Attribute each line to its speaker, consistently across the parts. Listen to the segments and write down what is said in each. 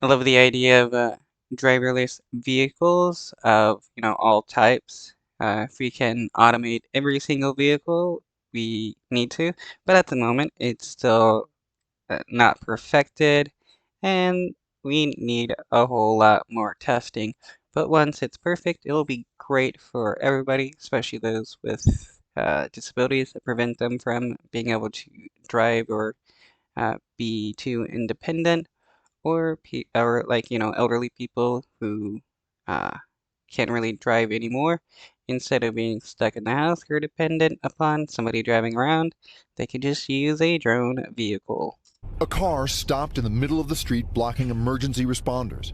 Speaker 1: I love the idea of driverless vehicles of, all types. If we can automate every single vehicle, we need to. But at the moment, it's still not perfected, and we need a whole lot more testing. But once it's perfect, it'll be great for everybody, especially those with disabilities that prevent them from being able to drive or be too independent, or like elderly people who uh, can't really drive anymore. Instead of being stuck in the house or dependent upon somebody driving around, they can just use a drone vehicle.
Speaker 2: A car stopped in the middle of the street blocking emergency responders.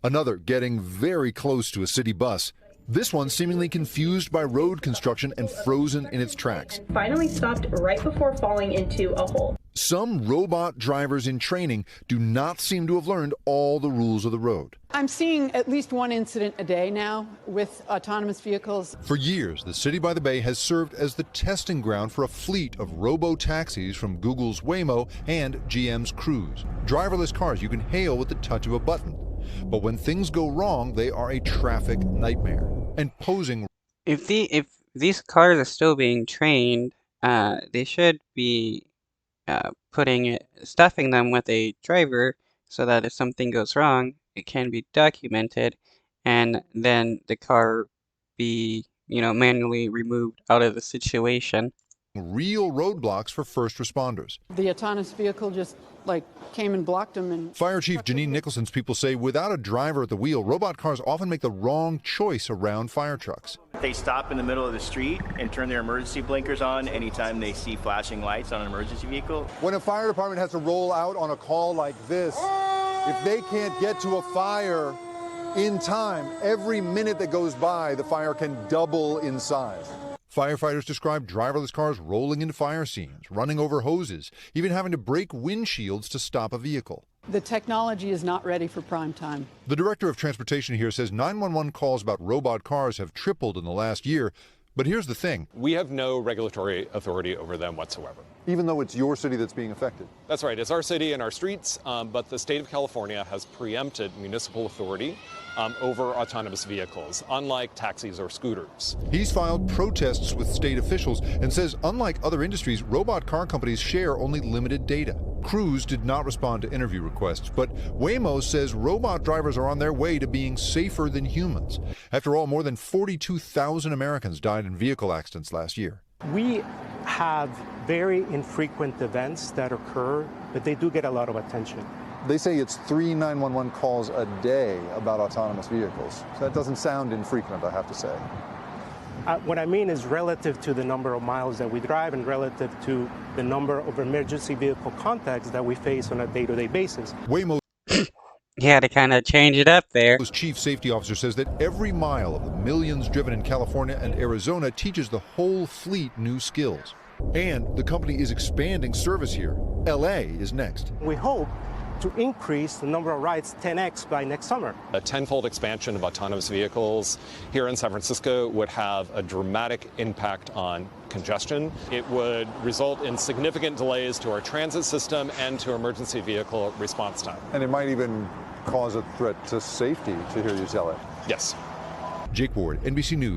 Speaker 2: Another getting very close to a city bus. This one seemingly confused by road construction and frozen in its tracks.
Speaker 3: Finally stopped right before falling into a hole.
Speaker 2: Some robot drivers in training do not seem to have learned all the rules of the road.
Speaker 4: I'm seeing at least one incident a day now with autonomous vehicles.
Speaker 2: For years, the city by the bay has served as the testing ground for a fleet of robo-taxis from Google's Waymo and GM's Cruise. Driverless cars you can hail with the touch of a button. But when things go wrong, they are a traffic nightmare and posing.
Speaker 1: If these cars are still being trained, they should be stuffing them with a driver so that if something goes wrong, it can be documented, and then the car be, manually removed out of the situation.
Speaker 2: Real roadblocks for first responders.
Speaker 4: The autonomous vehicle just came and blocked them. And
Speaker 2: Fire Chief Janine Nicholson's people say without a driver at the wheel, robot cars often make the wrong choice around fire trucks.
Speaker 5: They stop in the middle of the street and turn their emergency blinkers on anytime they see flashing lights on an emergency vehicle.
Speaker 6: When a fire department has to roll out on a call like this, if they can't get to a fire in time, every minute that goes by, the fire can double in size.
Speaker 2: Firefighters describe driverless cars rolling into fire scenes, running over hoses, even having to break windshields to stop a vehicle.
Speaker 4: the technology is not ready for prime time.
Speaker 2: The director of transportation here says 911 calls about robot cars have tripled in the last year. But here's the thing.
Speaker 7: We have no regulatory authority over them whatsoever.
Speaker 6: Even though it's your city that's being affected?
Speaker 7: That's right. It's our city and our streets, but the state of California has preempted municipal authority over autonomous vehicles, unlike taxis or scooters.
Speaker 2: He's filed protests with state officials and says, unlike other industries, robot car companies share only limited data. Cruise did not respond to interview requests, but Waymo says robot drivers are on their way to being safer than humans. After all, more than 42,000 Americans died in vehicle accidents last year.
Speaker 8: We have very infrequent events that occur, but they do get a lot of attention.
Speaker 6: They say it's 3 911 calls a day about autonomous vehicles. So that doesn't sound infrequent, I have to say.
Speaker 8: What I mean is relative to the number of miles that we drive and relative to the number of emergency vehicle contacts that we face on a day-to-day basis.
Speaker 2: Waymo
Speaker 1: Yeah, to kind of change it up there.
Speaker 2: chief safety officer says that every mile of the millions driven in California and Arizona teaches the whole fleet new skills. And the company is expanding service here. LA is next.
Speaker 8: We hope to increase the number of rides 10x by next summer.
Speaker 7: A tenfold expansion of autonomous vehicles here in San Francisco would have a dramatic impact on congestion. It would result in significant delays to our transit system and to emergency vehicle response time.
Speaker 6: And it might even cause a threat to safety, to hear you tell it.
Speaker 7: Yes.
Speaker 2: Jake Ward, NBC News.